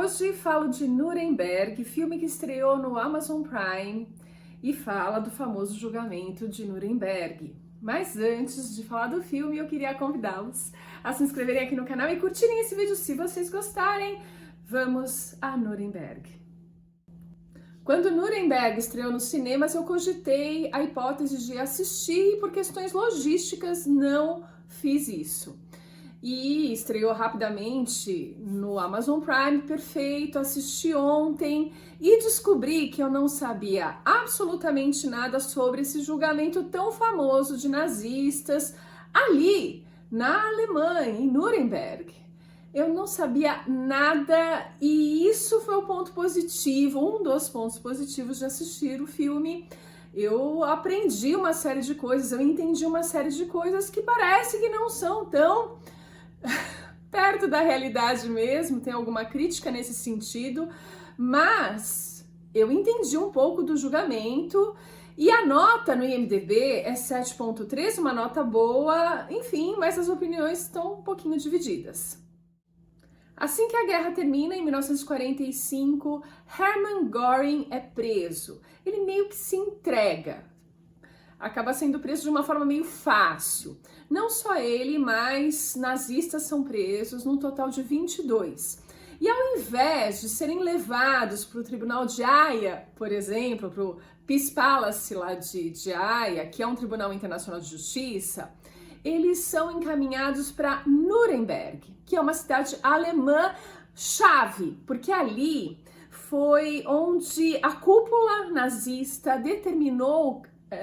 Hoje falo de Nuremberg, filme que estreou no Amazon Prime e fala do famoso julgamento de Nuremberg. Mas antes de falar do filme, eu queria convidá-los a se inscreverem aqui no canal e curtirem esse vídeo se vocês gostarem. Vamos a Nuremberg. Quando Nuremberg estreou nos cinemas, eu cogitei a hipótese de assistir e por questões logísticas não fiz isso. E estreou rapidamente no Amazon Prime, perfeito, assisti ontem e descobri que eu não sabia absolutamente nada sobre esse julgamento tão famoso de nazistas ali na Alemanha, em Nuremberg. Eu não sabia nada e isso foi o ponto positivo, um dos pontos positivos de assistir o filme. Eu aprendi uma série de coisas, eu entendi uma série de coisas que parece que não são tão perto da realidade mesmo, tem alguma crítica nesse sentido, mas eu entendi um pouco do julgamento e a nota no IMDb é 7.3, uma nota boa, enfim, mas as opiniões estão um pouquinho divididas. Assim que a guerra termina, em 1945, Hermann Göring é preso. Ele meio que se entrega. Acaba sendo preso de uma forma meio fácil. Não só ele, mas nazistas são presos, num total de 22. E ao invés de serem levados para o Tribunal de Haia, por exemplo, para o Peace Palace lá de Haia, que é um tribunal internacional de justiça, eles são encaminhados para Nuremberg, que é uma cidade alemã chave, porque ali foi onde a cúpula nazista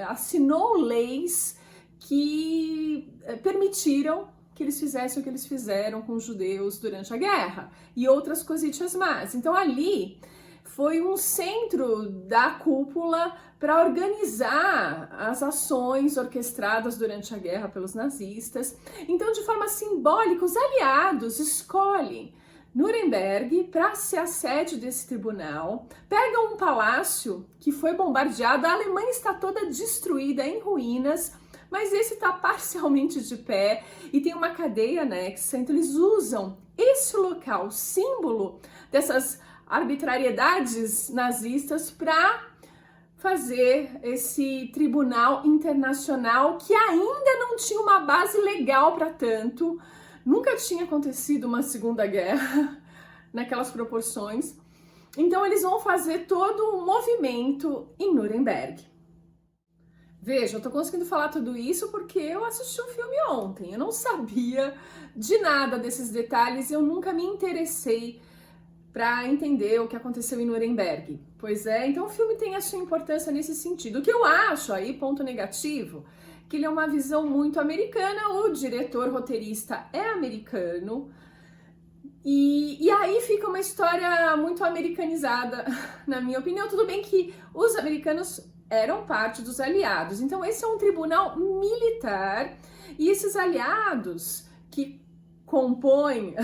assinou leis que permitiram que eles fizessem o que eles fizeram com os judeus durante a guerra e outras coisitas mais. Então ali foi um centro da cúpula para organizar as ações orquestradas durante a guerra pelos nazistas. Então, de forma simbólica, os aliados escolhem Nuremberg para ser a sede desse tribunal, pegam um palácio que foi bombardeado, a Alemanha está toda destruída, em ruínas, mas esse está parcialmente de pé e tem uma cadeia anexa, então eles usam esse local, símbolo dessas arbitrariedades nazistas, para fazer esse tribunal internacional que ainda não tinha uma base legal para tanto. Nunca tinha acontecido uma segunda guerra naquelas proporções. Então eles vão fazer todo um movimento em Nuremberg. Veja, eu tô conseguindo falar tudo isso porque eu assisti o filme ontem. Eu não sabia de nada desses detalhes, eu nunca me interessei para entender o que aconteceu em Nuremberg. Pois é, então o filme tem a sua importância nesse sentido. O que eu acho aí, ponto negativo, que ele é uma visão muito americana, o diretor roteirista é americano, e aí fica uma história muito americanizada, na minha opinião. Tudo bem que os americanos eram parte dos aliados, então esse é um tribunal militar, e esses aliados que compõem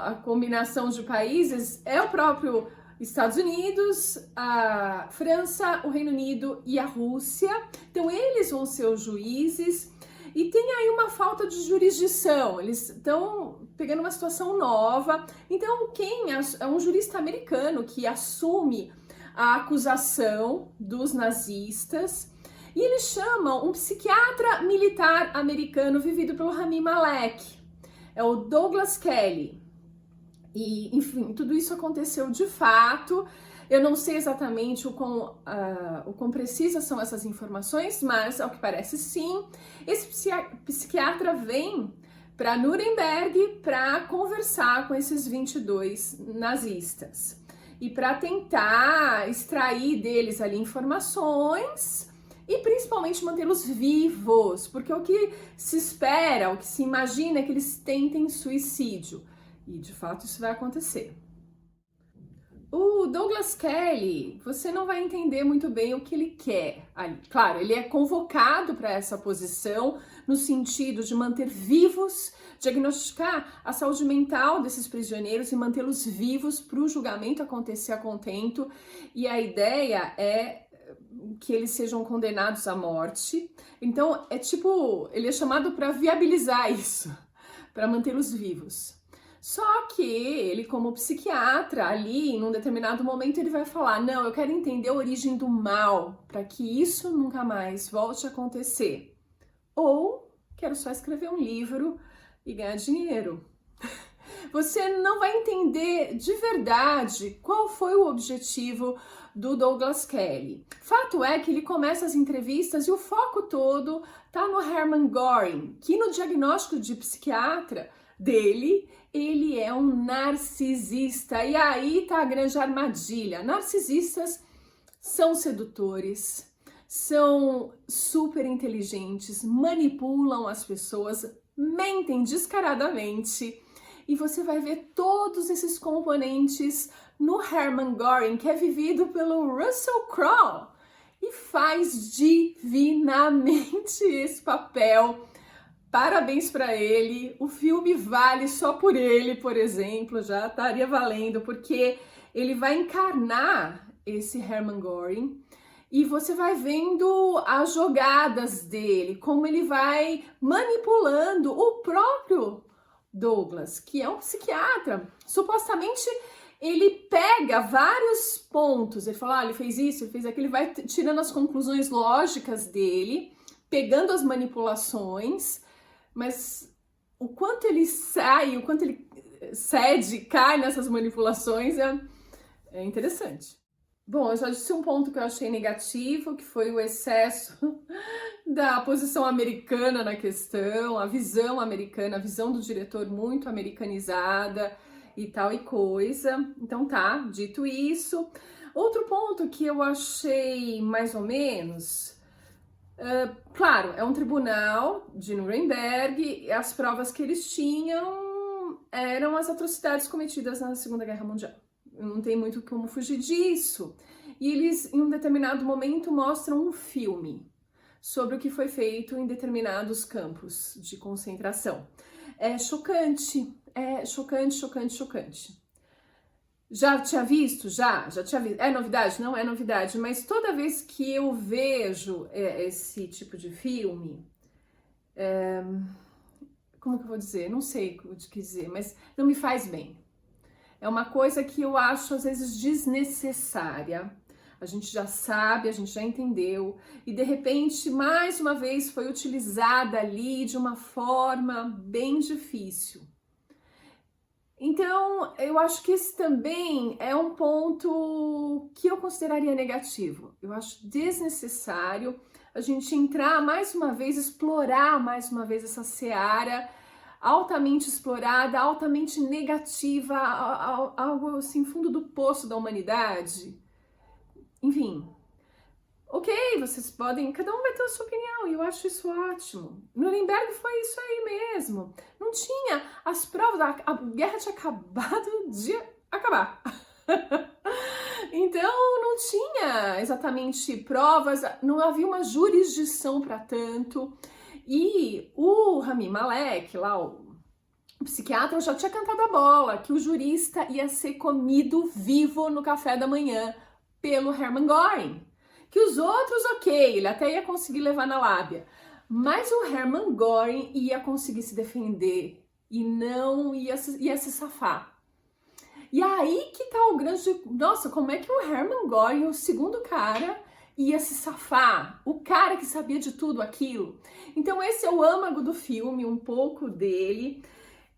a combinação de países é o próprio Estados Unidos, a França, o Reino Unido e a Rússia. Então eles vão ser os juízes e tem aí uma falta de jurisdição, eles estão pegando uma situação nova. Então quem é um jurista americano que assume a acusação dos nazistas e eles chamam um psiquiatra militar americano vivido pelo Rami Malek. É o Douglas Kelly. E, enfim, tudo isso aconteceu de fato. Eu não sei exatamente o quão precisas são essas informações, mas, ao que parece, sim. Esse psiquiatra vem para Nuremberg para conversar com esses 22 nazistas e para tentar extrair deles ali informações e principalmente mantê-los vivos, porque o que se espera, o que se imagina é que eles tentem suicídio. E de fato isso vai acontecer. O Douglas Kelly, você não vai entender muito bem o que ele quer ali. Claro, ele é convocado para essa posição no sentido de manter vivos, diagnosticar a saúde mental desses prisioneiros e mantê-los vivos para o julgamento acontecer a contento. E a ideia é que eles sejam condenados à morte. Então, ele é chamado para viabilizar isso, para mantê-los vivos. Só que ele, como psiquiatra, ali, num determinado momento, ele vai falar: não, eu quero entender a origem do mal, para que isso nunca mais volte a acontecer. Ou quero só escrever um livro e ganhar dinheiro. Você não vai entender de verdade qual foi o objetivo do Douglas Kelly. Fato é que ele começa as entrevistas e o foco todo tá no Hermann Göring, que no diagnóstico de psiquiatra dele, ele é um narcisista. E aí tá a grande armadilha. Narcisistas são sedutores, são super inteligentes, manipulam as pessoas, mentem descaradamente. E você vai ver todos esses componentes no Hermann Göring, que é vivido pelo Russell Crowe e faz divinamente esse papel. Parabéns para ele. O filme vale só por ele, por exemplo, já estaria valendo, porque ele vai encarnar esse Hermann Göring e você vai vendo as jogadas dele, como ele vai manipulando o próprio Douglas, que é um psiquiatra. Supostamente ele pega vários pontos, ele fala, ele fez isso, ele fez aquilo, ele vai tirando as conclusões lógicas dele, pegando as manipulações, mas o quanto ele sai, o quanto ele cede, cai nessas manipulações é interessante. Bom, eu já disse um ponto que eu achei negativo, que foi o excesso da posição americana na questão, a visão americana, a visão do diretor muito americanizada e tal e coisa. Então tá, dito isso. Outro ponto que eu achei mais ou menos, claro, é um tribunal de Nuremberg, e as provas que eles tinham eram as atrocidades cometidas na Segunda Guerra Mundial. Não tem muito como fugir disso. E eles, em um determinado momento, mostram um filme sobre o que foi feito em determinados campos de concentração. É chocante, chocante. Já tinha visto? Já tinha visto. É novidade? Não é novidade, mas toda vez que eu vejo esse tipo de filme, como que eu vou dizer? Não sei o que dizer, mas não me faz bem. É uma coisa que eu acho, às vezes, desnecessária. A gente já sabe, a gente já entendeu, e de repente, mais uma vez, foi utilizada ali de uma forma bem difícil. Então, eu acho que esse também é um ponto que eu consideraria negativo. Eu acho desnecessário a gente entrar mais uma vez, explorar mais uma vez essa seara altamente explorada, altamente negativa, algo assim, fundo do poço da humanidade. Enfim, ok, vocês podem, cada um vai ter a sua opinião, e eu acho isso ótimo. Nuremberg foi isso aí mesmo. Não tinha as provas, a guerra tinha acabado de acabar. Então não tinha exatamente provas, não havia uma jurisdição para tanto. E o Rami Malek, lá o psiquiatra, já tinha cantado a bola, que o jurista ia ser comido vivo no café da manhã pelo Hermann Göring. Que os outros, ok, ele até ia conseguir levar na lábia, mas o Hermann Göring ia conseguir se defender e não ia se safar. E aí que tá o grande... Nossa, como é que o Hermann Göring, o segundo cara, ia se safar? O cara que sabia de tudo aquilo. Então esse é o âmago do filme, um pouco dele.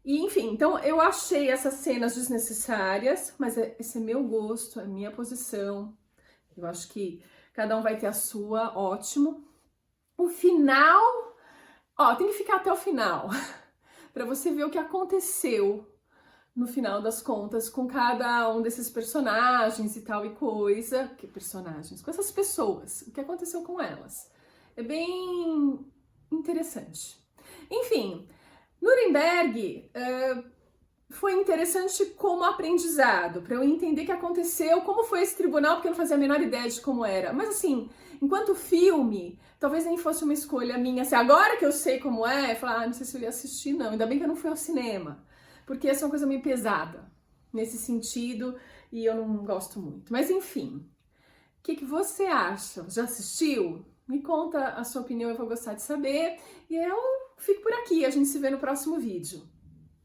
E enfim, então eu achei essas cenas desnecessárias, mas esse é meu gosto, é minha posição. Eu acho que cada um vai ter a sua, ótimo. O final, ó, tem que ficar até o final, para você ver o que aconteceu no final das contas com cada um desses personagens e tal e coisa. Que personagens? Com essas pessoas, o que aconteceu com elas. É bem interessante. Enfim, Nuremberg foi interessante como aprendizado, para eu entender o que aconteceu, como foi esse tribunal, porque eu não fazia a menor ideia de como era. Mas assim, enquanto filme, talvez nem fosse uma escolha minha. Assim, agora que eu sei como é, falar, não sei se eu ia assistir, não. Ainda bem que eu não fui ao cinema, porque essa é uma coisa meio pesada, nesse sentido, e eu não gosto muito. Mas enfim, o que você acha? Já assistiu? Me conta a sua opinião, eu vou gostar de saber. E eu fico por aqui, a gente se vê no próximo vídeo.